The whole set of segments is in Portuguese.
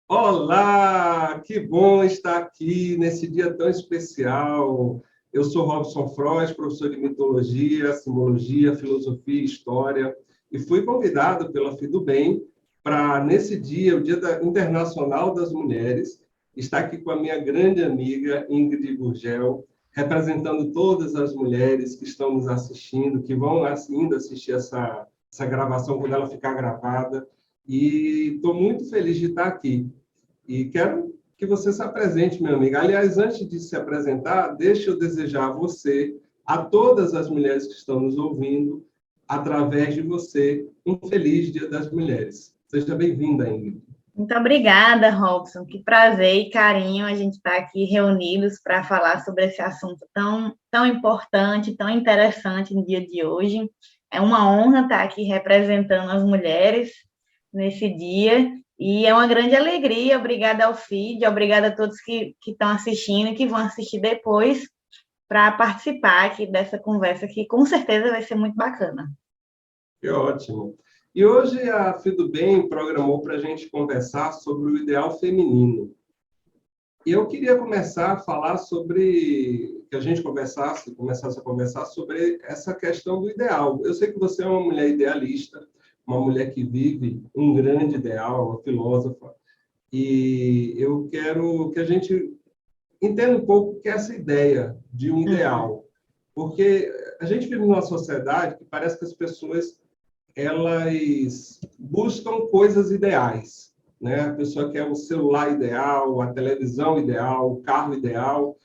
Olá, que bom estar aqui nesse dia tão especial. Eu sou Robson Frois, professor de mitologia, simbologia, filosofia e história, e fui convidado pela FIDUBEM para, nesse dia, o Internacional das Mulheres, estar aqui com a minha grande amiga Ingrid Gurgel, representando todas as mulheres que estão nos assistindo, que vão ainda assistir essa gravação quando ela ficar gravada. E estou muito feliz de estar aqui. E quero que você se apresente, meu amigo. Aliás, antes de se apresentar, deixa eu desejar a você, a todas as mulheres que estão nos ouvindo, através de você, um feliz Dia das Mulheres. Seja bem-vinda, Ingrid. Muito obrigada, Robson. Que prazer e carinho a gente estar aqui reunidos para falar sobre esse assunto tão importante, tão interessante no dia de hoje. É uma honra estar aqui representando as mulheres nesse dia e é uma grande alegria. Obrigada ao FID, obrigada a todos que estão assistindo e que vão assistir depois para participar aqui dessa conversa que com certeza vai ser muito bacana. Que ótimo. E hoje a FIDUBEM programou para a gente conversar sobre o ideal feminino. E eu queria começar a falar sobre, que a gente começasse a conversar sobre essa questão do ideal. Eu sei que você é uma mulher idealista, uma mulher que vive um grande ideal, uma filósofa, e eu quero que a gente entenda um pouco o que é essa ideia de um ideal, porque a gente vive numa sociedade que parece que as pessoas elas buscam coisas ideais, né? A pessoa quer o celular ideal, a televisão ideal, o carro ideal.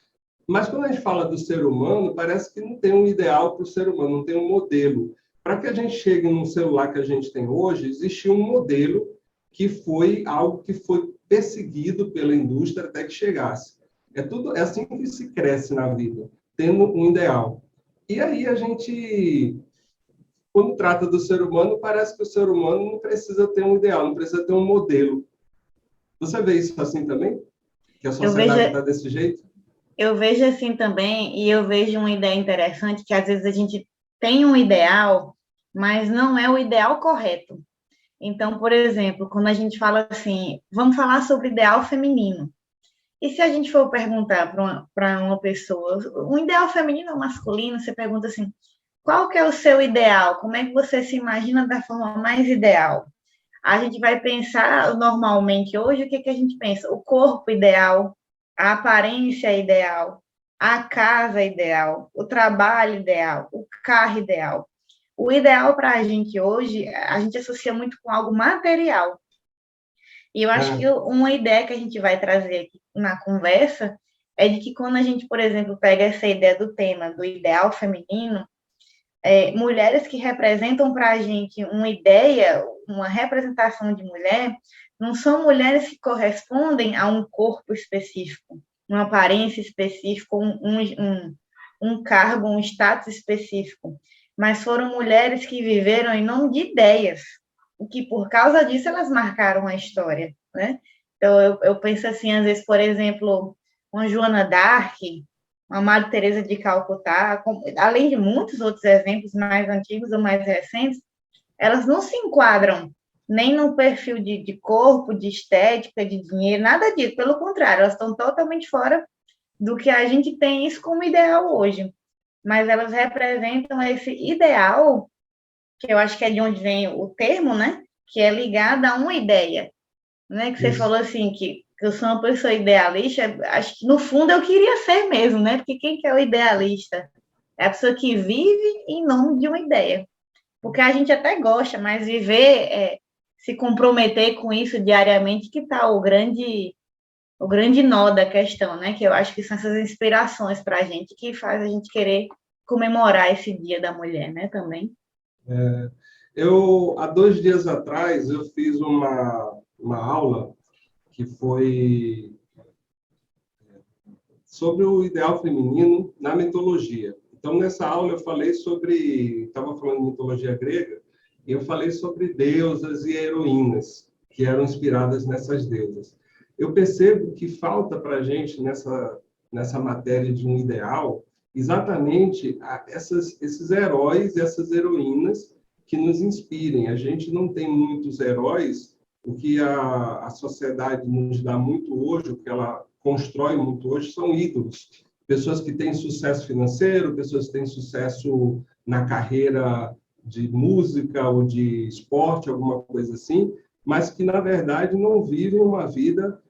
Mas quando a gente fala do ser humano, parece que não tem um ideal para o ser humano, não tem um modelo. Para que a gente chegue no celular que a gente tem hoje, existiu um modelo que foi algo que foi perseguido pela indústria até que chegasse. É assim que se cresce na vida, tendo um ideal. E aí a gente, quando trata do ser humano, parece que o ser humano não precisa ter um ideal, não precisa ter um modelo. Você vê isso assim também? Que a Eu vejo, sociedade está desse jeito? eu vejo assim também, e eu vejo uma ideia interessante, que às vezes a gente tem um ideal, mas não é o ideal correto. Então, por exemplo, quando a gente fala assim, vamos falar sobre ideal feminino. E se a gente for perguntar para uma pessoa, um ideal feminino ou masculino, você pergunta assim, qual que é o seu ideal? Como é que você se imagina da forma mais ideal? A gente vai pensar normalmente hoje, o que a gente pensa? O corpo ideal, a aparência ideal, a casa ideal, o trabalho ideal, o carro ideal. O ideal para a gente hoje, a gente associa muito com algo material. E eu acho que Ah, uma ideia que a gente vai trazer aqui na conversa é de que quando a gente, por exemplo, pega essa ideia do tema do ideal feminino, mulheres que representam para a gente uma ideia, uma representação de mulher, não são mulheres que correspondem a um corpo específico, uma aparência específica, um cargo, um status específico, mas foram mulheres que viveram em nome de ideias, o que por causa disso elas marcaram a história, né? Então eu penso assim, às vezes, por exemplo, uma Joana d'Arc, uma Madre Teresa de Calcutá, além de muitos outros exemplos mais antigos ou mais recentes, elas não se enquadram nem no perfil de corpo, de estética, de dinheiro, nada disso. Pelo contrário, elas estão totalmente fora do que a gente tem isso como ideal hoje. Mas elas representam esse ideal, que eu acho que é de onde vem o termo, né? Que é ligado a uma ideia, né? Que você isso. falou assim, que eu sou uma pessoa idealista, acho que no fundo eu queria ser mesmo, né? Porque quem que é o idealista? É a pessoa que vive em nome de uma ideia. Porque a gente até gosta, mas viver, se comprometer com isso diariamente, que está o grande nó da questão, né? Que eu acho que são essas inspirações para a gente que faz a gente querer comemorar esse Dia da Mulher, né? Também. Há 2 dias atrás, eu fiz uma aula que foi sobre o ideal feminino na mitologia. Então, nessa aula, eu falei sobre. Estava falando de mitologia grega, e eu falei sobre deusas e heroínas que eram inspiradas nessas deusas. Eu percebo que falta para a gente, nessa matéria de um ideal, exatamente esses heróis, essas heroínas que nos inspirem. A gente não tem muitos heróis O que a sociedade nos dá muito hoje, o que ela constrói muito hoje, são ídolos. Pessoas que têm sucesso financeiro, pessoas que têm sucesso na carreira de música ou de esporte, alguma coisa assim, mas que, na verdade, não vivem uma vida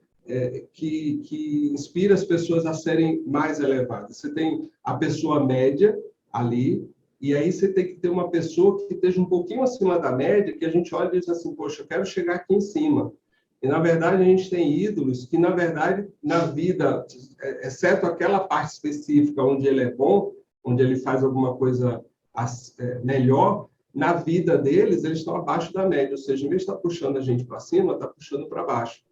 que inspira as pessoas a serem mais elevadas. Você tem a pessoa média ali, e aí você tem que ter uma pessoa que esteja um pouquinho acima da média, que a gente olha e diz assim, poxa, eu quero chegar aqui em cima. E, na verdade, a gente tem ídolos que, na verdade, na vida, exceto aquela parte específica onde ele é bom, onde ele faz alguma coisa melhor, na vida deles, eles estão abaixo da média. Ou seja, em vez de estar puxando a gente para cima, está puxando para baixo.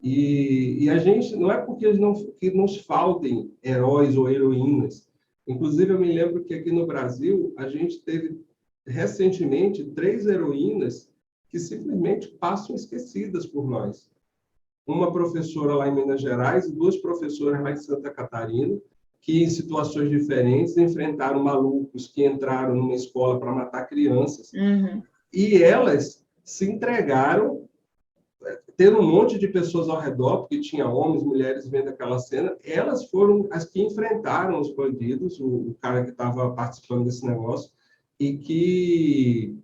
E a gente, não é porque que nos faltem heróis ou heroínas. Inclusive, eu me lembro que aqui no Brasil, a gente teve recentemente 3 heroínas que simplesmente passam esquecidas por nós. Uma professora lá em Minas Gerais e 2 professoras lá em Santa Catarina, que em situações diferentes enfrentaram malucos que entraram numa escola para matar crianças. Uhum. E elas se entregaram, tendo um monte de pessoas ao redor, porque tinha homens, mulheres vendo aquela cena, elas foram as que enfrentaram os bandidos, o cara que estava participando desse negócio, e que,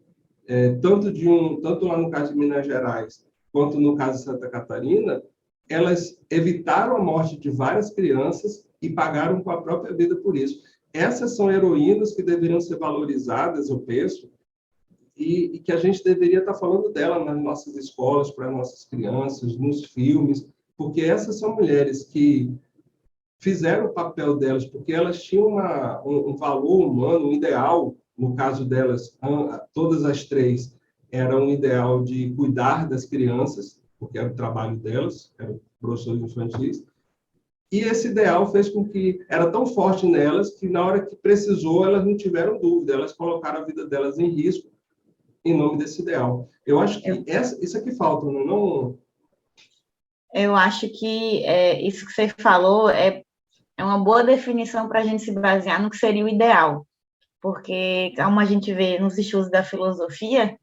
tanto lá no caso de Minas Gerais, quanto no caso de Santa Catarina, elas evitaram a morte de várias crianças e pagaram com a própria vida por isso. Essas são heroínas que deveriam ser valorizadas, eu penso, e que a gente deveria estar falando dela nas nossas escolas, para nossas crianças, nos filmes, porque essas são mulheres que fizeram o papel delas, porque elas tinham um valor humano, um ideal, no caso delas, todas as 3, era um ideal de cuidar das crianças, porque era o trabalho delas, eram professores infantis, e esse ideal fez com que era tão forte nelas que na hora que precisou, elas não tiveram dúvida, elas colocaram a vida delas em risco em nome desse ideal. Eu acho que isso é que falta, não... Eu acho que isso que você falou é uma boa definição para a gente se basear no que seria o ideal. Porque, como a gente vê nos estudos da filosofia,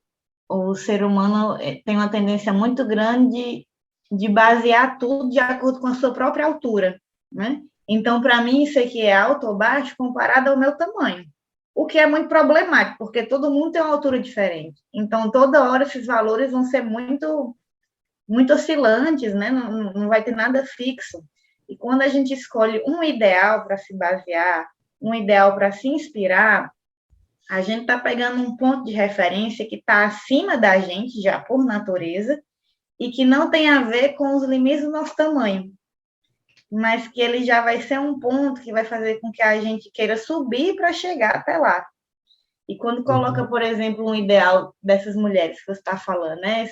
o ser humano tem uma tendência muito grande de basear tudo de acordo com a sua própria altura, né? Então, para mim, isso aqui é alto ou baixo comparado ao meu tamanho. O que é muito problemático, porque todo mundo tem uma altura diferente. Então, toda hora esses valores vão ser muito, muito oscilantes, né? Não vai ter nada fixo. E quando a gente escolhe um ideal para se basear, um ideal para se inspirar, a gente está pegando um ponto de referência que está acima da gente, já por natureza, e que não tem a ver com os limites do nosso tamanho, mas que ele já vai ser um ponto que vai fazer com que a gente queira subir para chegar até lá. E quando coloca, por exemplo, um ideal dessas mulheres que você está falando, né?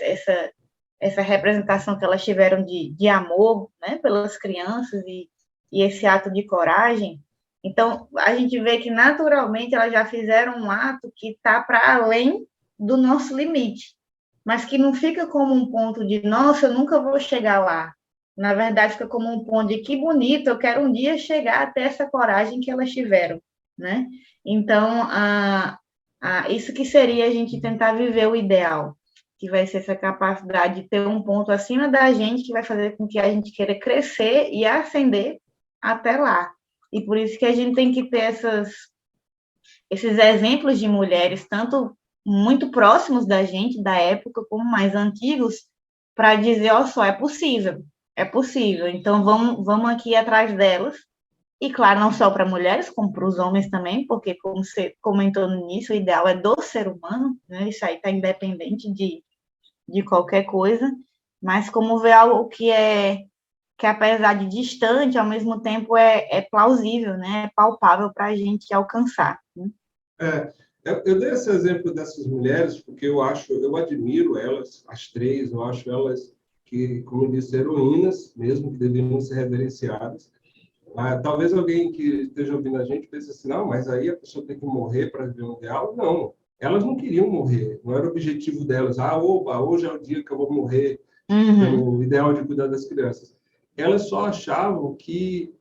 Essa representação que elas tiveram de amor, né? Pelas crianças e esse ato de coragem, então a gente vê que naturalmente elas já fizeram um ato que está para além do nosso limite, mas que não fica como um ponto de, nossa, eu nunca vou chegar lá. Na verdade, fica como um ponto de, que bonito, eu quero um dia chegar até essa coragem que elas tiveram, né? Então, isso que seria a gente tentar viver o ideal, que vai ser essa capacidade de ter um ponto acima da gente, que vai fazer com que a gente queira crescer e ascender até lá. E por isso que a gente tem que ter esses exemplos de mulheres, tanto muito próximos da gente, da época, como mais antigos, para dizer, ó, só, é possível. Então vamos aqui atrás delas. E, claro, não só para mulheres, como para os homens também, porque, como você comentou no início, o ideal é do ser humano, né? Isso aí está independente de qualquer coisa, mas como ver algo que apesar de distante, ao mesmo tempo é plausível, né? É palpável para a gente alcançar. Né? Eu dei esse exemplo dessas mulheres porque eu admiro elas, as 3, eu acho elas que, como eu disse, heroínas, mesmo que deveriam ser reverenciadas. Talvez alguém que esteja ouvindo a gente pense assim, não, mas aí a pessoa tem que morrer para viver um ideal. Não, elas não queriam morrer, não era o objetivo delas. Opa, hoje é o dia que eu vou morrer pelo ideal de cuidar das crianças. Elas só achavam que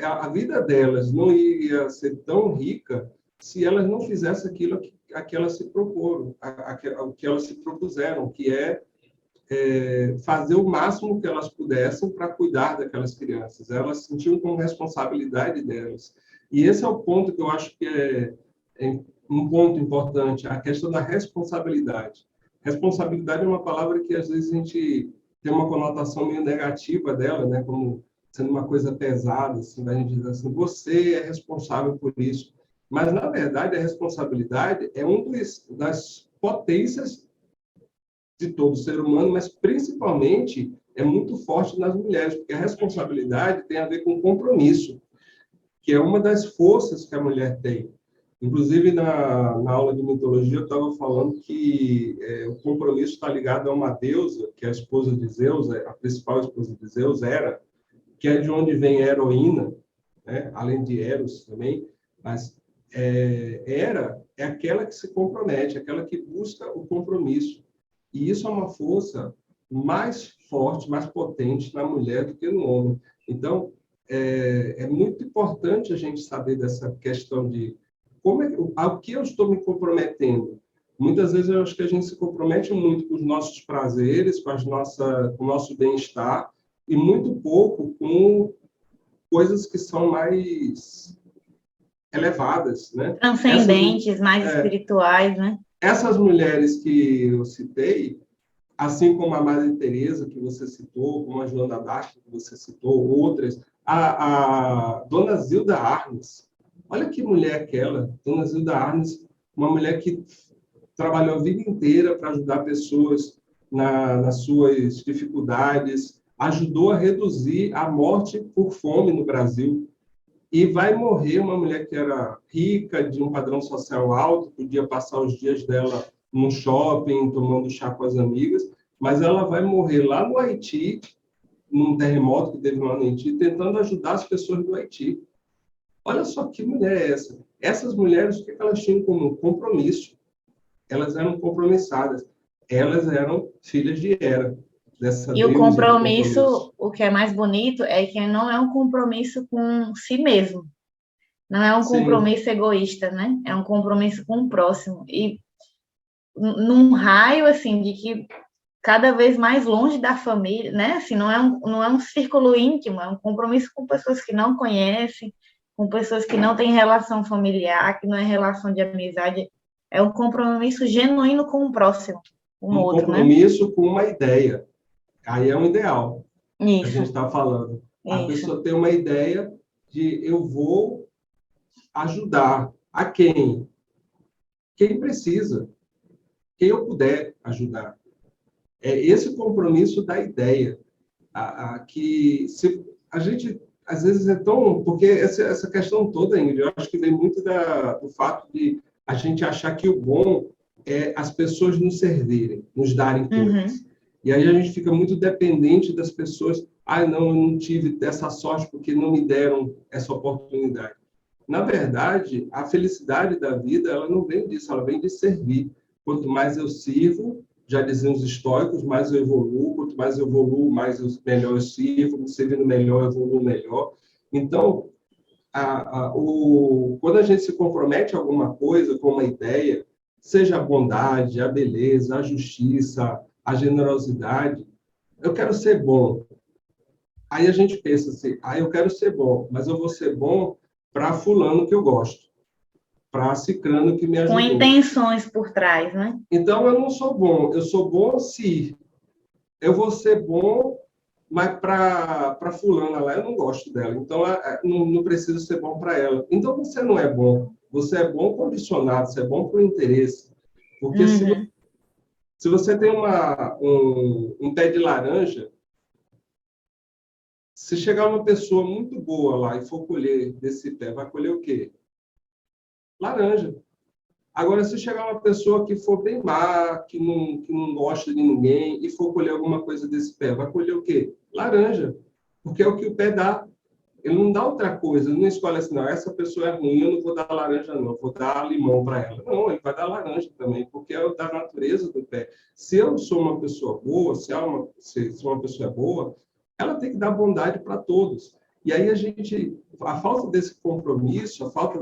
a vida delas não ia ser tão rica se elas não fizessem aquilo a que elas se proporam, o que elas se propuseram, que é fazer o máximo que elas pudessem para cuidar daquelas crianças. Elas sentiam como responsabilidade delas. E esse é o ponto que eu acho que é um ponto importante, a questão da responsabilidade. Responsabilidade é uma palavra que, às vezes, a gente tem uma conotação meio negativa dela, né? Como sendo uma coisa pesada, assim, a gente diz assim, você é responsável por isso. Mas, na verdade, a responsabilidade é das potências de todo ser humano, mas principalmente é muito forte nas mulheres, porque a responsabilidade tem a ver com compromisso, que é uma das forças que a mulher tem. Inclusive, na aula de mitologia, eu estava falando que o compromisso está ligado a uma deusa, que é a esposa de Zeus, a principal esposa de Zeus, Hera, que é de onde vem a heroína, né? Além de Eros também, mas Hera é aquela que se compromete, aquela que busca o compromisso. E isso é uma força mais forte, mais potente na mulher do que no homem. Então, é muito importante a gente saber dessa questão de ao que eu estou me comprometendo. Muitas vezes eu acho que a gente se compromete muito com os nossos prazeres, com o nosso bem-estar, e muito pouco com coisas que são mais elevadas, né? Transcendentes, mais espirituais, né? Essas mulheres que eu citei, assim como a Madre Teresa, que você citou, como a Joana d'Arc, que você citou, outras, a Dona Zilda Arnes. Olha que mulher aquela, Dona Zilda Arnes, uma mulher que trabalhou a vida inteira para ajudar pessoas nas suas dificuldades, ajudou a reduzir a morte por fome no Brasil. E vai morrer uma mulher que era rica, de um padrão social alto, podia passar os dias dela no shopping, tomando chá com as amigas, mas ela vai morrer lá no Haiti, num terremoto que teve lá no Haiti, tentando ajudar as pessoas do Haiti. Olha só que mulher é essa. Essas mulheres, o que elas tinham como compromisso? Elas eram compromissadas. Elas eram filhas de Hera, dessa E o deusa do compromisso, o que é mais bonito é que não é um compromisso com si mesmo. Não é um Sim. compromisso egoísta, né? É um compromisso com o próximo. E num raio, assim, de que cada vez mais longe da família, né? Assim, não é um círculo íntimo, é um compromisso com pessoas que não conhecem, com pessoas que não têm relação familiar, que não é relação de amizade. É um compromisso genuíno com o próximo, com o Um outro, né? compromisso com uma ideia. Aí é um ideal que a gente Isso, está falando. A isso. pessoa tem uma ideia de eu vou ajudar a quem? Quem precisa, quem eu puder ajudar. É esse compromisso da ideia. Que se a gente, às vezes, é tão... Porque essa questão toda, Ingrid, eu acho que vem muito do fato de a gente achar que o bom é as pessoas nos servirem, nos darem coisas. E aí a gente fica muito dependente das pessoas. Não, eu não tive essa sorte porque não me deram essa oportunidade. Na verdade, a felicidade da vida, ela não vem disso, ela vem de servir. Quanto mais eu sirvo, já diziam os estoicos, mais eu evoluo, quanto mais eu evoluo, melhor eu sirvo, me servindo melhor, eu evoluo melhor. Então, quando a gente se compromete a alguma coisa, com uma ideia, seja a bondade, a beleza, a justiça, a generosidade, eu quero ser bom. Aí a gente pensa assim, eu quero ser bom, mas eu vou ser bom para fulano que eu gosto, para cicrano que me Com ajudou. intenções por trás, né? Então, eu não sou bom, eu sou bom se eu vou ser bom, mas para fulana lá, eu não gosto dela, então não preciso ser bom para ela. Então, você não é bom, você é bom condicionado, você é bom por interesse. Porque se você tem um pé de laranja, se chegar uma pessoa muito boa lá e for colher desse pé, vai colher o quê? Laranja. Agora, se chegar uma pessoa que for bem má, que não gosta de ninguém, e for colher alguma coisa desse pé, vai colher o quê? Laranja. Porque é o que o pé dá. Ele não dá outra coisa, ele não escolhe assim, não, essa pessoa é ruim, eu não vou dar laranja, não, eu vou dar limão para ela. Não, ele vai dar laranja também, porque é da natureza do pé. Se eu sou uma pessoa boa, se uma pessoa é boa, ela tem que dar bondade para todos. E aí a falta desse compromisso, a falta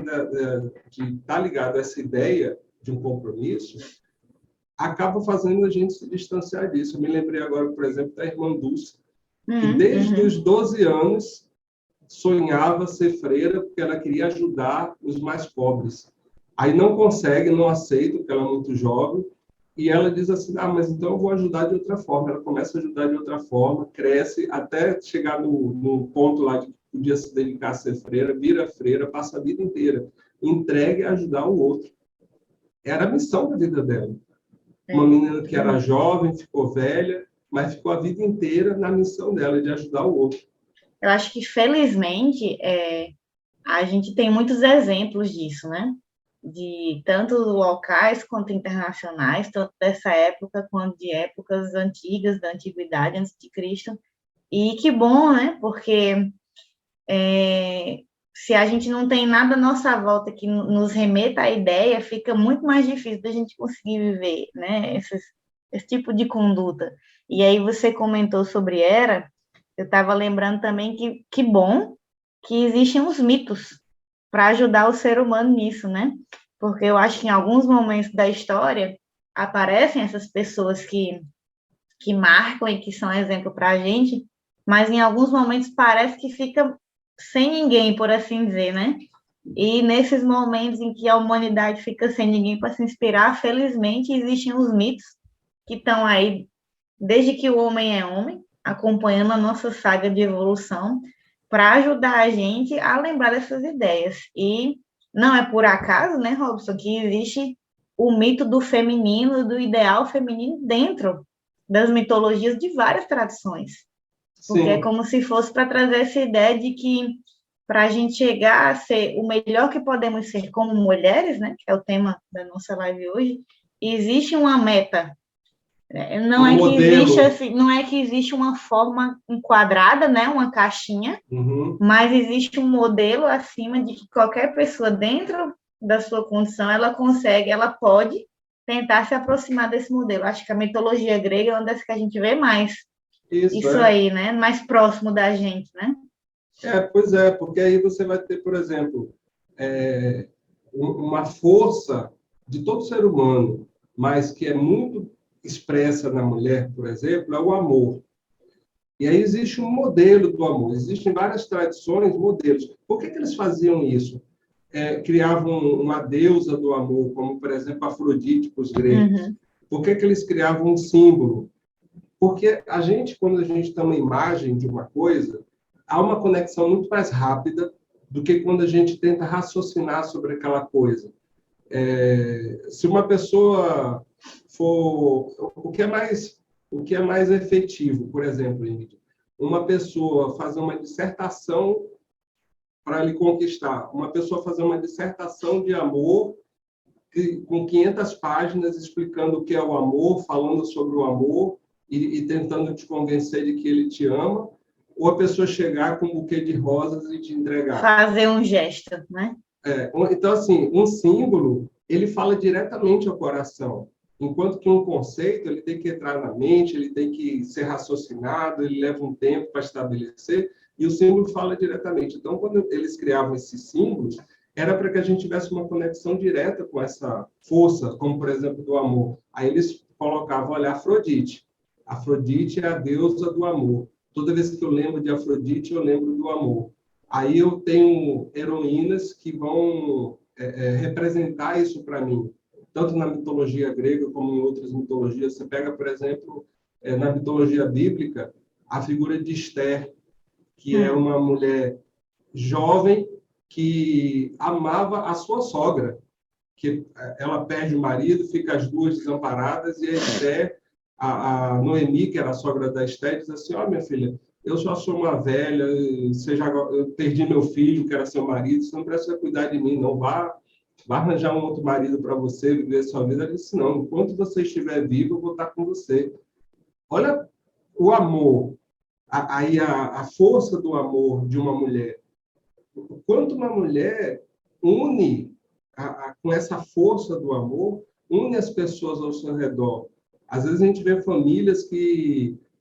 de estar ligado a essa ideia de um compromisso, acaba fazendo a gente se distanciar disso. Eu me lembrei agora, por exemplo, da irmã Dulce, que desde os 12 anos sonhava ser freira porque ela queria ajudar os mais pobres. Aí não consegue, não aceita, porque ela é muito jovem, e ela diz assim, mas então eu vou ajudar de outra forma. Ela começa a ajudar de outra forma, cresce, até chegar no ponto lá de que podia se dedicar a ser freira, vira freira, passa a vida inteira entregue a ajudar o outro. Era a missão da vida dela. Uma menina que era jovem, ficou velha, mas ficou a vida inteira na missão dela de ajudar o outro. Eu acho que, felizmente, a gente tem muitos exemplos disso, né? De tanto locais quanto internacionais, tanto dessa época quanto de épocas antigas, da antiguidade, antes de Cristo. E que bom, né? Porque se a gente não tem nada à nossa volta que nos remeta à ideia, fica muito mais difícil da gente conseguir viver, né? Esse tipo de conduta. E aí você comentou sobre Hera, eu estava lembrando também que bom que existem os mitos para ajudar o ser humano nisso, né? Porque eu acho que em alguns momentos da história aparecem essas pessoas que marcam e que são exemplo para a gente, mas em alguns momentos parece que fica sem ninguém, por assim dizer, né? E nesses momentos em que a humanidade fica sem ninguém para se inspirar, felizmente existem os mitos que estão aí desde que o homem é homem, acompanhando a nossa saga de evolução, para ajudar a gente a lembrar dessas ideias. E não é por acaso, né, Robson, que existe o mito do feminino, do ideal feminino dentro das mitologias de várias tradições. Porque é como se fosse para trazer essa ideia de que para a gente chegar a ser o melhor que podemos ser como mulheres, né, que é o tema da nossa live hoje, existe uma meta. Não é que existe assim, não é que existe uma forma enquadrada, né, uma caixinha, mas existe um modelo acima de que qualquer pessoa dentro da sua condição, ela consegue, ela pode tentar se aproximar desse modelo. Acho que a mitologia grega é uma das que a gente vê mais isso aí, né, mais próximo da gente, né? Pois é, porque aí você vai ter, por exemplo, uma força de todo ser humano, mas que é muito expressa na mulher, por exemplo, é o amor. E aí existe um modelo do amor. Existem várias tradições, modelos. Por que eles faziam isso? Criavam uma deusa do amor, como, por exemplo, Afrodite para os gregos. Por que eles criavam um símbolo? Porque a gente, quando a gente tem uma imagem de uma coisa, há uma conexão muito mais rápida do que quando a gente tenta raciocinar sobre aquela coisa. Se uma pessoa for... O que é mais efetivo, por exemplo, Ingrid? Uma pessoa fazer uma dissertação para lhe conquistar, uma pessoa fazer uma dissertação de amor com 500 páginas explicando o que é o amor, falando sobre o amor e tentando te convencer de que ele te ama, ou a pessoa chegar com um buquê de rosas e te entregar. Fazer um gesto, né? Então, assim, um símbolo, ele fala diretamente ao coração, enquanto que um conceito, ele tem que entrar na mente, ele tem que ser raciocinado, ele leva um tempo para estabelecer, e o símbolo fala diretamente. Então, quando eles criavam esses símbolos, era para que a gente tivesse uma conexão direta com essa força, como, por exemplo, do amor. Aí eles colocavam, olha, Afrodite. Afrodite é a deusa do amor. Toda vez que eu lembro de Afrodite, eu lembro do amor. Aí eu tenho heroínas que vão representar isso para mim, tanto na mitologia grega como em outras mitologias. Você pega, por exemplo, na mitologia bíblica, a figura de Esther, que é uma mulher jovem que amava a sua sogra, que ela perde o marido, fica as duas desamparadas, e a Esther, a Noemi, que era a sogra da Esther, diz assim, minha filha, eu já sou uma velha, eu perdi meu filho, que era seu marido, você não precisa cuidar de mim, não. Vá arranjar um outro marido para você, viver sua vida. Ela disse, não, enquanto você estiver vivo, eu vou estar com você. Olha o amor, aí a força do amor de uma mulher. O quanto uma mulher une com essa força do amor, une as pessoas ao seu redor. Às vezes a gente vê famílias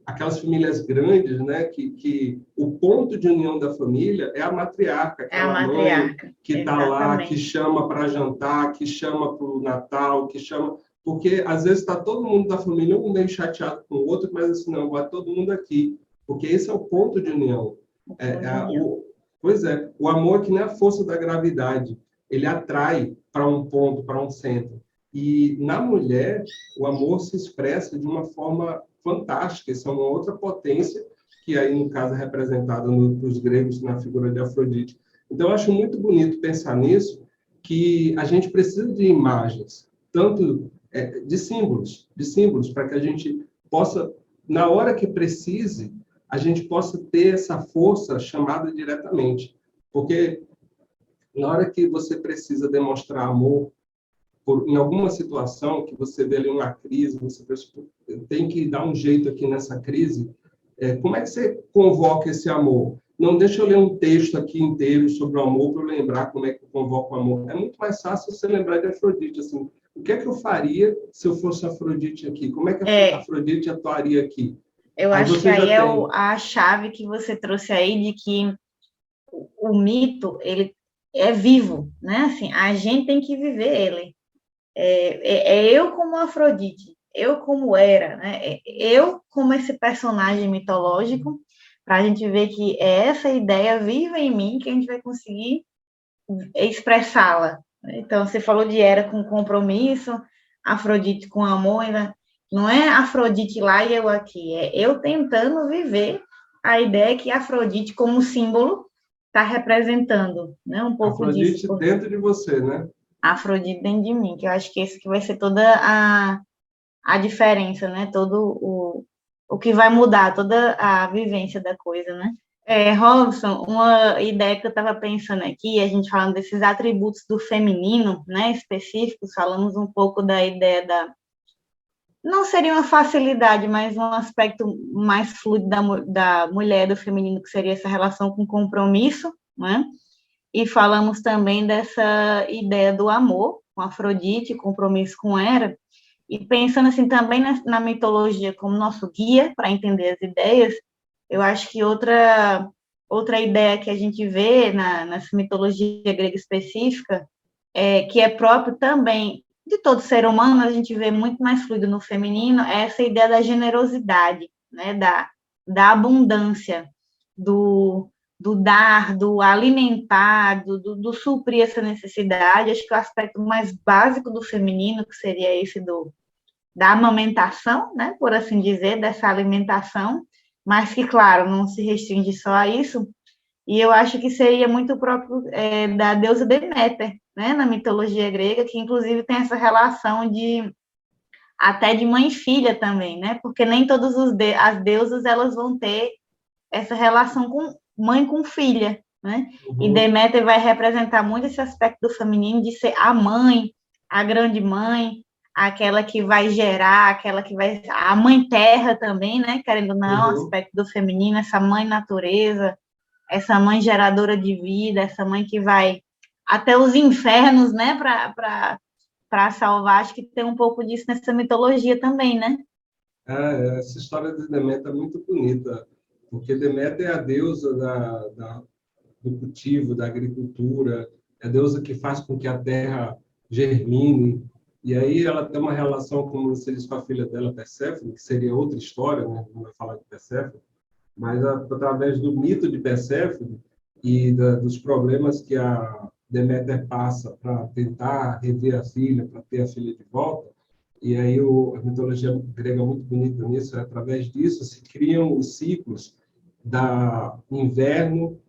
aquelas famílias grandes, né, que o ponto de união da família é a matriarca, aquela mãe que está lá, que chama para jantar, que chama para o Natal, que chama... porque às vezes está todo mundo da família, um meio chateado com o outro, mas assim, não, vai todo mundo aqui, porque esse é o ponto de união. Pois é, o amor é que nem a força da gravidade, ele atrai para um ponto, para um centro. E na mulher, o amor se expressa de uma forma fantástica, isso é uma outra potência, que aí, no caso, é representada nos gregos na figura de Afrodite. Então, eu acho muito bonito pensar nisso, que a gente precisa de imagens, tanto de símbolos, para que a gente possa, na hora que precise, a gente possa ter essa força chamada diretamente. Porque na hora que você precisa demonstrar amor, em alguma situação que você vê ali uma crise, você tem que dar um jeito aqui nessa crise, como é que você convoca esse amor? Não deixa eu ler um texto aqui inteiro sobre o amor para eu lembrar como é que eu convoco o amor. É muito mais fácil você lembrar de Afrodite. Assim, o que é que eu faria se eu fosse Afrodite aqui? Como é que a Afrodite atuaria aqui? Eu acho que aí a chave que você trouxe aí de que o mito, ele é vivo, né? Assim, a gente tem que viver ele. Eu como Afrodite, eu como Hera, né? Eu como esse personagem mitológico, para a gente ver que é essa ideia viva em mim que a gente vai conseguir expressá-la. Então, você falou de Hera com compromisso, Afrodite com amor, né? Não é Afrodite lá e eu aqui, é eu tentando viver a ideia que Afrodite, como símbolo, está representando, né? Um pouco Afrodite disso. Dentro de você, né? Afrodite dentro de mim, que eu acho que esse que vai ser toda a diferença, né? Todo o que vai mudar, toda a vivência da coisa, né? Robson, uma ideia que eu estava pensando aqui, a gente falando desses atributos do feminino, né, específicos, falamos um pouco da ideia não seria uma facilidade, mas um aspecto mais fluido da mulher, do feminino, que seria essa relação com compromisso, né? E falamos também dessa ideia do amor, com Afrodite, compromisso com Hera, e pensando assim também na mitologia como nosso guia para entender as ideias, eu acho que outra ideia que a gente vê nessa mitologia grega específica, que é próprio também de todo ser humano, a gente vê muito mais fluido no feminino, é essa ideia da generosidade, né, da abundância, do dar, do alimentar, do suprir essa necessidade. Acho que o aspecto mais básico do feminino, que seria esse da amamentação, né, por assim dizer, dessa alimentação, mas que, claro, não se restringe só a isso. E eu acho que seria muito próprio da deusa Deméter, né, na mitologia grega, que inclusive tem essa relação até de mãe e filha também, né, porque nem todas as deusas elas vão ter essa relação com mãe com filha, né? Uhum. E Deméter vai representar muito esse aspecto do feminino de ser a mãe, a grande mãe, aquela que vai gerar, aquela que vai... A mãe terra também, né? Querendo ou não, uhum. Aspecto do feminino, essa mãe natureza, essa mãe geradora de vida, essa mãe que vai até os infernos, né? Para salvar. Acho que tem um pouco disso nessa mitologia também, né? Essa história de Deméter é muito bonita, porque Deméter é a deusa do cultivo, da agricultura, é a deusa que faz com que a terra germine, e aí ela tem uma relação, como você diz, com a filha dela, Perséfone, que seria outra história, né? Não vai falar de Perséfone, mas através do mito de Perséfone e dos problemas que a Deméter passa para tentar rever a filha, para ter a filha de volta, e aí a mitologia grega é muito bonita nisso, através disso se criam os ciclos da inverno,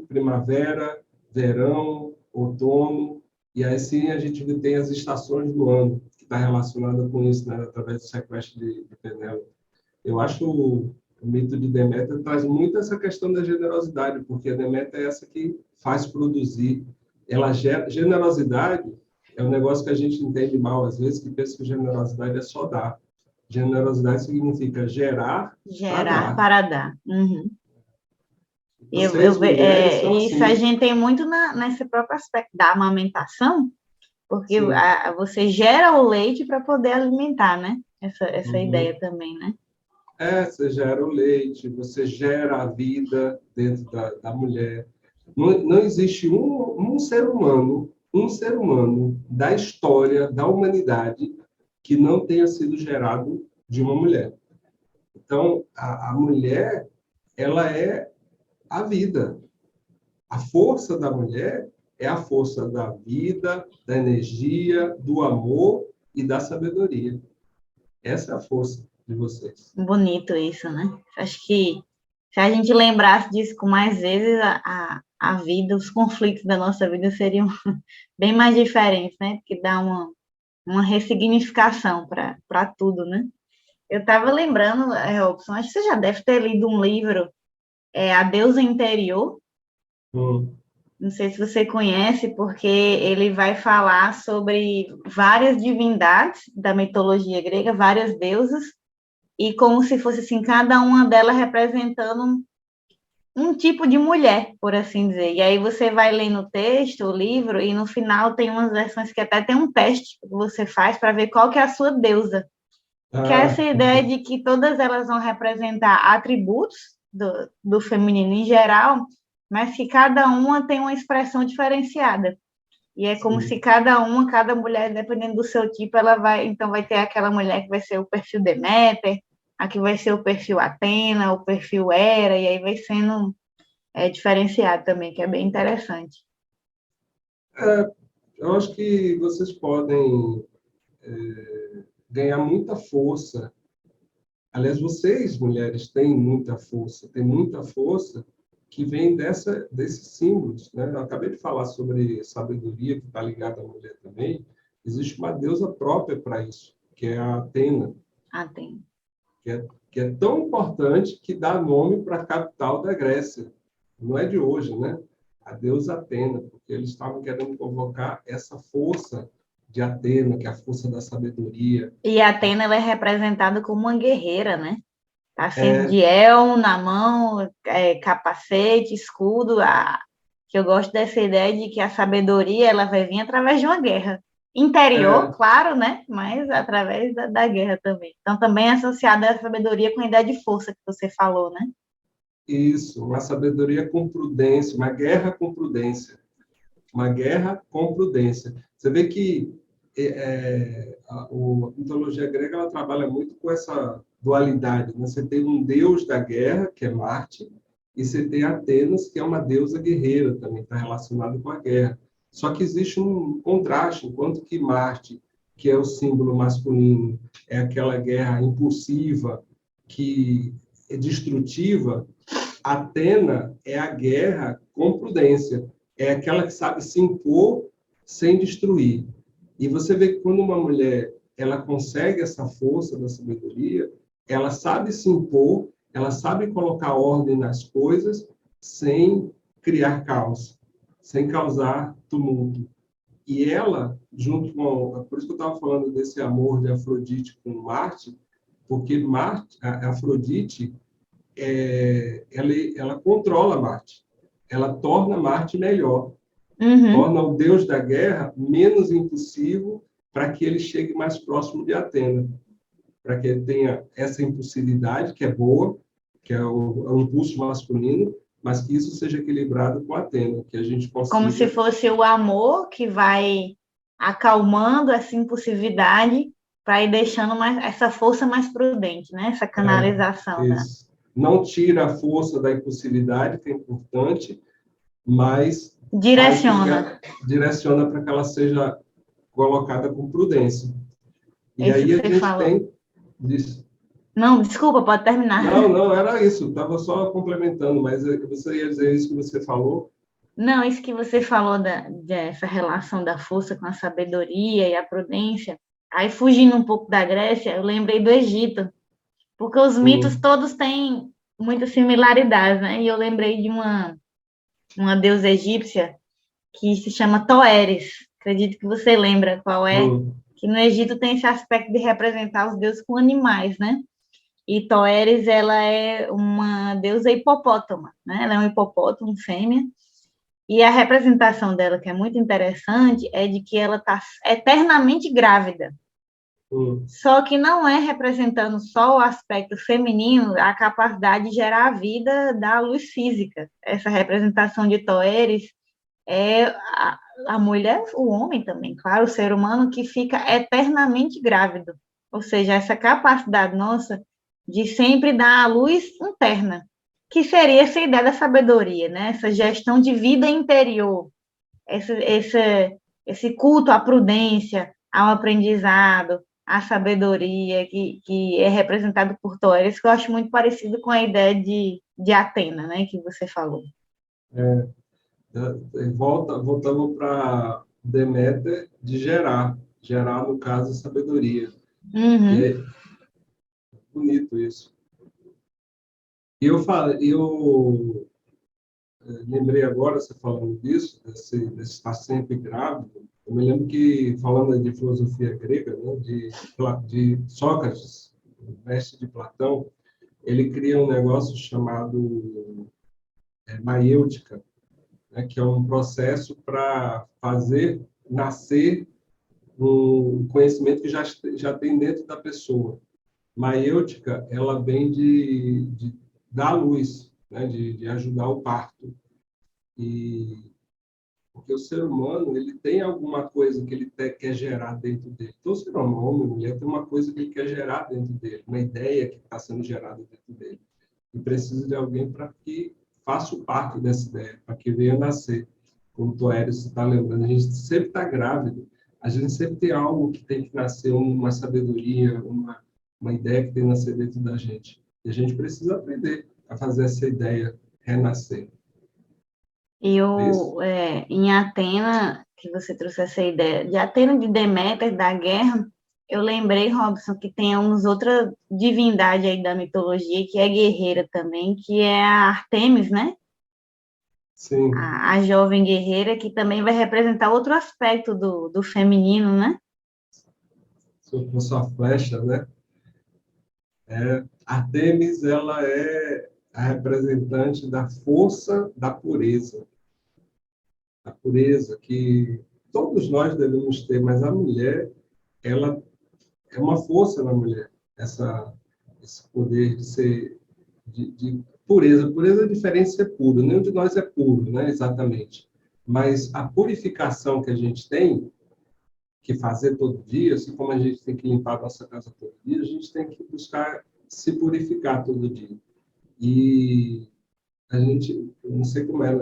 primavera, verão, outono, e assim a gente tem as estações do ano, que está relacionada com isso, né, através do sequestro de Penélope. Eu acho o mito de Deméter traz muito essa questão da generosidade, porque a Deméter é essa que faz produzir. Ela gera generosidade. É um negócio que a gente entende mal, às vezes, que pensa que generosidade é só dar. Generosidade significa gerar para dar. Uhum. Isso assim. A gente tem muito nesse próprio aspecto da amamentação, porque você gera o leite para poder alimentar, né? Essa ideia também, né? Você gera o leite, você gera a vida dentro da mulher. Não existe um ser humano um ser humano da história da humanidade que não tenha sido gerado de uma mulher. Então, a mulher, ela é a vida. A força da mulher é a força da vida, da energia, do amor e da sabedoria. Essa é a força de vocês. Bonito isso, né? Acho que se a gente lembrasse disso com mais vezes, a vida, os conflitos da nossa vida seriam bem mais diferentes, né? Porque dá uma ressignificação para tudo, né? Eu estava lembrando, Robson, acho que você já deve ter lido um livro, A Deusa Interior. Não sei se você conhece, porque ele vai falar sobre várias divindades da mitologia grega, várias deusas, e como se fosse assim, cada uma delas representando um tipo de mulher, por assim dizer. E aí você vai lendo o texto, o livro, e no final tem umas versões que até tem um teste que você faz para ver qual que é a sua deusa. Que é essa ideia de que todas elas vão representar atributos do feminino em geral, mas que cada uma tem uma expressão diferenciada. E é como se cada mulher, dependendo do seu tipo, ela vai ter aquela mulher que vai ser o perfil Deméter, a que vai ser o perfil Atena, o perfil Hera, e aí vai sendo diferenciado também, que é bem interessante. Eu acho que vocês podem ganhar muita força. Aliás, vocês, mulheres, têm muita força que vem desses símbolos, né? Eu acabei de falar sobre sabedoria, que está ligada à mulher também. Existe uma deusa própria para isso, que é a Atena. Atena. Que é tão importante que dá nome para a capital da Grécia. Não é de hoje, né? A deusa Atena, porque eles estavam querendo convocar essa força de Atena, que é a força da sabedoria. E a Atena, ela é representada como uma guerreira, né? Tá sempre de elmo na mão, capacete, escudo. Que eu gosto dessa ideia de que a sabedoria ela vai vir através de uma guerra. Interior, claro, né? Mas através da guerra também. Então, também é associada a sabedoria com a ideia de força que você falou, né? Isso, uma sabedoria com prudência, uma guerra com prudência. Uma guerra com prudência. Você vê que a mitologia grega ela trabalha muito com essa dualidade. Né? Você tem um deus da guerra, que é Marte, e você tem Atenas, que é uma deusa guerreira, também está relacionado com a guerra. Só que existe um contraste, enquanto que Marte, que é o símbolo masculino, é aquela guerra impulsiva, que é destrutiva, Atena é a guerra com prudência, é aquela que sabe se impor sem destruir. E você vê que quando uma mulher ela consegue essa força da sabedoria, ela sabe se impor, ela sabe colocar ordem nas coisas sem criar caos, sem causar tumulto. E ela, junto com... Por isso que eu estava falando desse amor de Afrodite com Marte, porque Marte, a Afrodite, ela controla Marte. Ela torna Marte melhor. Torna o deus da guerra menos impulsivo para que ele chegue mais próximo de Atena. Para que ele tenha essa impulsividade, que é boa, que é o impulso masculino, mas que isso seja equilibrado com Atena, que a gente consiga... Como se fosse o amor que vai acalmando essa impulsividade para ir deixando essa força mais prudente, né? Essa canalização. Isso. Não tira a força da impulsividade, que é importante, mas direciona para que ela seja colocada com prudência. E isso aí a gente falou. tem... Isso. Não, desculpa, pode terminar. Não, era isso. Estava só complementando, mas você ia dizer isso que você falou? Não, isso que você falou dessa relação da força com a sabedoria e a prudência. Aí, fugindo um pouco da Grécia, eu lembrei do Egito, porque os mitos todos têm muitas similaridades, né? E eu lembrei de uma deusa egípcia que se chama Toeres. Acredito que você lembra qual é. Que no Egito tem esse aspecto de representar os deuses com animais, né? E Toeres, ela é uma deusa hipopótama, né? Ela é um hipopótamo, fêmea. E a representação dela, que é muito interessante, é de que ela está eternamente grávida. Só que não é representando só o aspecto feminino, a capacidade de gerar a vida da luz física. Essa representação de Toeres a mulher, o homem também, claro, o ser humano que fica eternamente grávido. Ou seja, essa capacidade nossa de sempre dar a luz interna, que seria essa ideia da sabedoria, né? Essa gestão de vida interior, esse culto à prudência, ao aprendizado, à sabedoria, que é representado por Tóris, que eu acho muito parecido com a ideia de Atena, né, que você falou. Voltamos para Deméter de gerar, no caso, sabedoria. E Uhum. é bonito isso. Eu lembrei agora, você falando disso, desse estar sempre grávido, eu me lembro que, falando de filosofia grega, né, de Sócrates, o mestre de Platão, ele cria um negócio chamado maiêutica, né, que é um processo para fazer nascer um conhecimento que já tem dentro da pessoa. Maiêutica, ela vem de dar luz, né, de ajudar o parto. E porque o ser humano ele tem alguma coisa que ele quer gerar dentro dele. Então, o ser humano, homem, mulher, tem uma coisa que ele quer gerar dentro dele, uma ideia que está sendo gerada dentro dele. E precisa de alguém para que faça parte dessa ideia, para que venha nascer. Como o Toério está lembrando, a gente sempre está grávido, a gente sempre tem algo que tem que nascer, uma sabedoria, uma ideia que tem que nascer dentro da gente. E a gente precisa aprender a fazer essa ideia renascer. É isso? Em Atena, que você trouxe essa ideia, de Atena, de Deméter, da guerra, eu lembrei, Robson, que temos outra divindade aí da mitologia, que é guerreira também, que é a Artemis, né? Sim. A jovem guerreira, que também vai representar outro aspecto do feminino, né? Com sua flecha, né? Artemis, ela é a representante da força da pureza. A pureza que todos nós devemos ter, mas a mulher, ela é uma força na mulher, esse poder de ser de pureza. Pureza é diferente de ser puro. Nenhum de nós é puro, né? Exatamente. Mas a purificação que a gente tem que fazer todo dia, assim como a gente tem que limpar a nossa casa todo dia, a gente tem que buscar se purificar todo dia. E a gente, eu não sei como é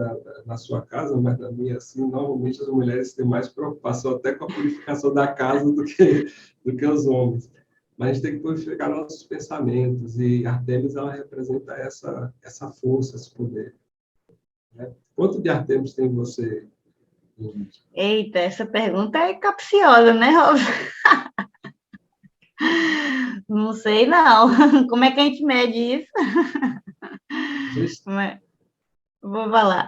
na sua casa, mas na minha, assim, normalmente as mulheres têm mais preocupação até com a purificação da casa do que os homens. Mas a gente tem que purificar nossos pensamentos, e Artemis, ela representa essa força, esse poder. Né? Quanto de Artemis tem você? Eita, essa pergunta é capciosa, né, Robson? Não sei, não. Como é que a gente mede isso? Gente, Mas, vou falar.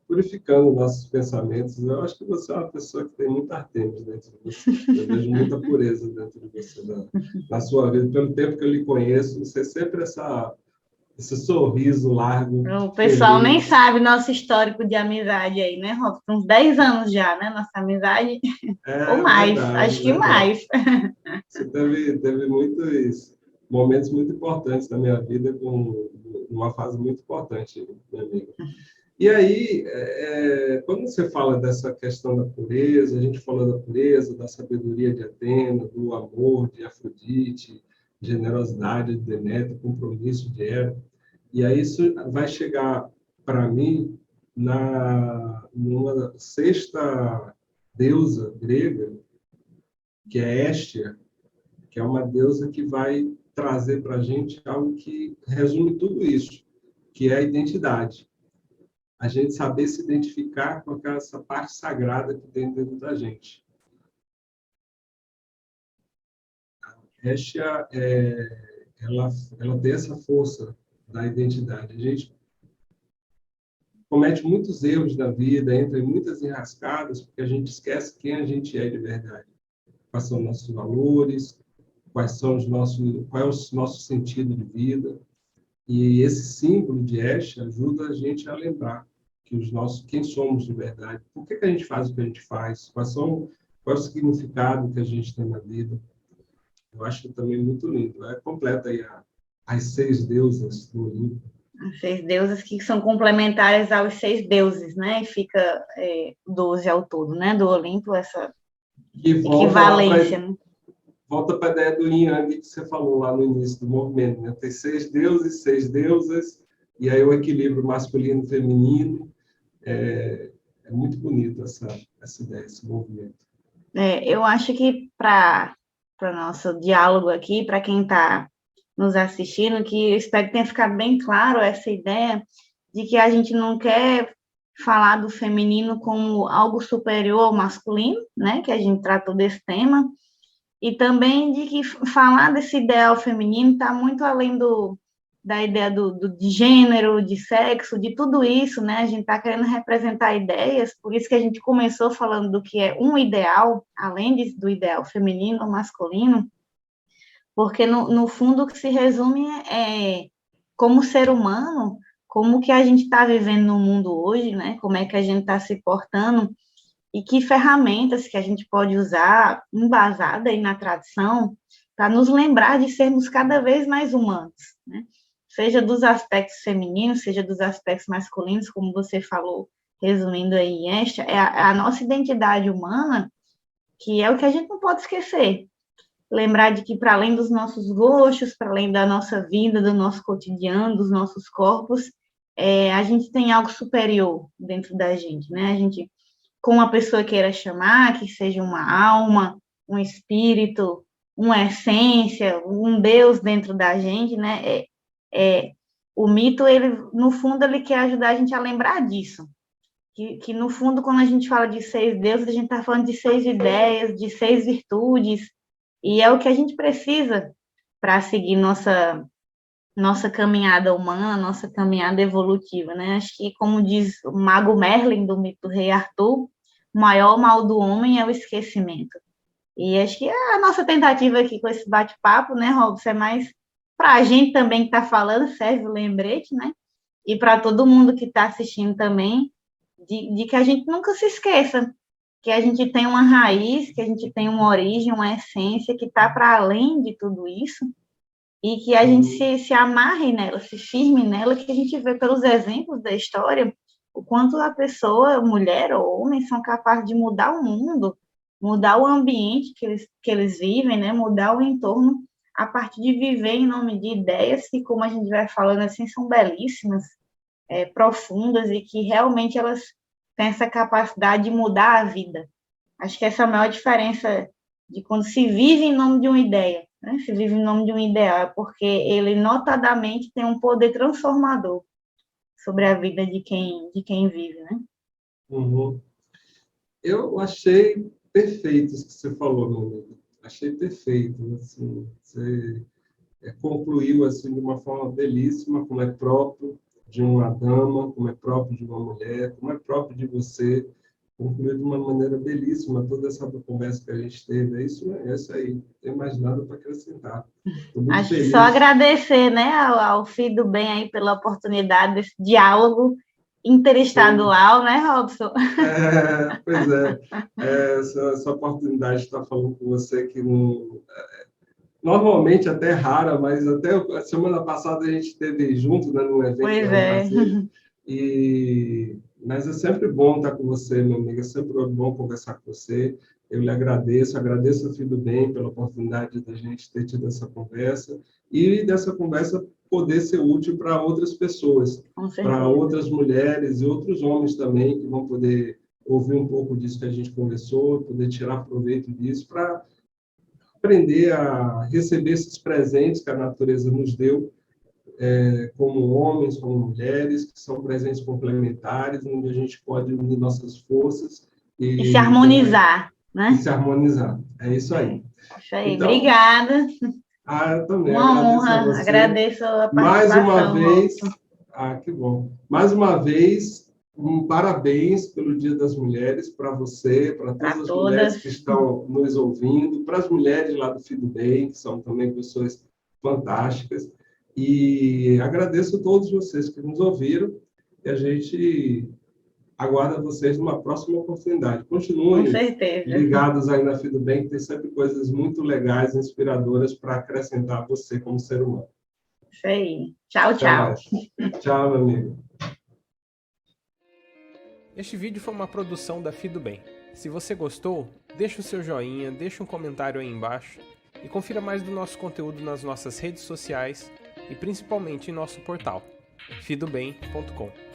purificando nossos pensamentos. Eu acho que você é uma pessoa que tem muita Artemis dentro de você. Eu vejo muita pureza dentro de você, na sua vida. Pelo tempo que eu lhe conheço, você sempre esse sorriso largo, O pessoal nem feliz. sabe nosso histórico de amizade aí, né, Robson? Uns 10 anos já, né, nossa amizade. Ou mais, Verdade, acho que verdade. mais. Você teve muitos momentos muito importantes na minha vida, com uma fase muito importante, minha amiga. E aí, quando você fala dessa questão da pureza, a gente falou da pureza, da sabedoria de Atena, do amor de Afrodite, generosidade de Deméter, compromisso de Hera. E aí isso vai chegar para mim numa sexta deusa grega, que é Hestia, que é uma deusa que vai trazer para a gente algo que resume tudo isso, que é a identidade. A gente saber se identificar com essa parte sagrada que tem dentro da gente. Hestia, ela tem essa força da identidade. A gente comete muitos erros na vida, entra em muitas enrascadas, porque a gente esquece quem a gente é de verdade. Quais são os nossos valores, qual é o nosso sentido de vida. E esse símbolo de Hestia ajuda a gente a lembrar quem somos de verdade, por que a gente faz o que a gente faz, qual é o significado que a gente tem na vida. Eu acho também muito lindo. Completa aí as 6 deusas do Olimpo. As 6 deusas que são complementares aos 6 deuses, né? E fica 12 ao todo, né? Do Olimpo, essa Que equivalência, né? Volta para a ideia do Yin Yang que você falou lá no início do movimento, né? Tem 6 deuses, 6 deusas, e aí o equilíbrio masculino e feminino. É muito bonito essa ideia, esse movimento. Eu acho que para o nosso diálogo aqui, para quem está nos assistindo, que eu espero que tenha ficado bem claro essa ideia de que a gente não quer falar do feminino como algo superior ao masculino, né? Que a gente tratou desse tema, e também de que falar desse ideal feminino está muito além da ideia de gênero, de sexo, de tudo isso, né? A gente está querendo representar ideias, por isso que a gente começou falando do que é um ideal, além do ideal feminino ou masculino, porque no fundo o que se resume é como ser humano, como que a gente está vivendo no mundo hoje, né? Como é que a gente está se portando e que ferramentas que a gente pode usar, embasada aí na tradição, para nos lembrar de sermos cada vez mais humanos, né? Seja dos aspectos femininos, seja dos aspectos masculinos, como você falou, resumindo aí, esta é a nossa identidade humana, que é o que a gente não pode esquecer. Lembrar de que, para além dos nossos gostos, para além da nossa vida, do nosso cotidiano, dos nossos corpos, a gente tem algo superior dentro da gente, né? A gente, como a pessoa queira chamar, que seja uma alma, um espírito, uma essência, um Deus dentro da gente, né? O mito, ele, no fundo, ele quer ajudar a gente a lembrar disso. Que no fundo, quando a gente fala de 6 deuses, a gente está falando de 6 ideias, de 6 virtudes, e é o que a gente precisa para seguir nossa caminhada humana, nossa caminhada evolutiva, né? Acho que, como diz o mago Merlin, do mito do Rei Arthur, o maior mal do homem é o esquecimento. E acho que a nossa tentativa aqui com esse bate-papo, né, Robson, é mais para a gente também que está falando, serve o lembrete, né? E para todo mundo que está assistindo também, de que a gente nunca se esqueça que a gente tem uma raiz, que a gente tem uma origem, uma essência que está para além de tudo isso, e que a gente se amarre nela, se firme nela, que a gente vê pelos exemplos da história o quanto a pessoa, mulher ou homem, são capazes de mudar o mundo, mudar o ambiente que eles vivem, né? Mudar o entorno a partir de viver em nome de ideias que, como a gente vai falando assim, são belíssimas, profundas, e que realmente elas têm essa capacidade de mudar a vida. Acho que essa é a maior diferença de quando se vive em nome de uma ideia, né? Se vive em nome de um ideal, é porque ele notadamente tem um poder transformador sobre a vida de quem vive, né? Uhum. Eu achei perfeito isso que você falou, meu amigo. Achei perfeito. Assim, você concluiu assim, de uma forma belíssima, como é próprio de uma dama, como é próprio de uma mulher, como é próprio de você. Concluiu de uma maneira belíssima toda essa conversa que a gente teve. É isso aí. Não tem mais nada para acrescentar. Estou muito Acho feliz. que só agradecer, né, ao Filho do Bem aí pela oportunidade desse diálogo interestadual, né, Robson? Pois é. Essa oportunidade de estar falando com você aqui normalmente até rara, mas até a semana passada a gente esteve junto, né, num evento Pois lá em é. Brasília. Mas é sempre bom estar com você, meu amigo, é sempre bom conversar com você. Eu lhe agradeço ao Filho do Bem pela oportunidade da gente ter tido essa conversa e dessa conversa poder ser útil para outras pessoas, para outras mulheres e outros homens também que vão poder ouvir um pouco disso que a gente conversou, poder tirar proveito disso para aprender a receber esses presentes que a natureza nos deu, como homens, como mulheres, que são presentes complementares, onde a gente pode unir nossas forças e se harmonizar, também, né? E se harmonizar. É isso aí. Isso aí. Então, obrigada. eu também Uma agradeço honra, a você. Agradeço a Mais uma participação. vez, que bom. Mais uma vez, parabéns pelo Dia das Mulheres, para você, para todas as mulheres que estão nos ouvindo, para as mulheres lá do Filho do Bem, que são também pessoas fantásticas. E agradeço a todos vocês que nos ouviram, e a gente aguarda vocês numa próxima oportunidade. Continuem ligados aí na Filho do Bem, que tem sempre coisas muito legais, inspiradoras para acrescentar a você como ser humano. Isso aí. Tchau, Até tchau. mais. Tchau, meu amigo. Este vídeo foi uma produção da Fido Bem. Se você gostou, deixa o seu joinha, deixa um comentário aí embaixo e confira mais do nosso conteúdo nas nossas redes sociais e principalmente em nosso portal, fidobem.com.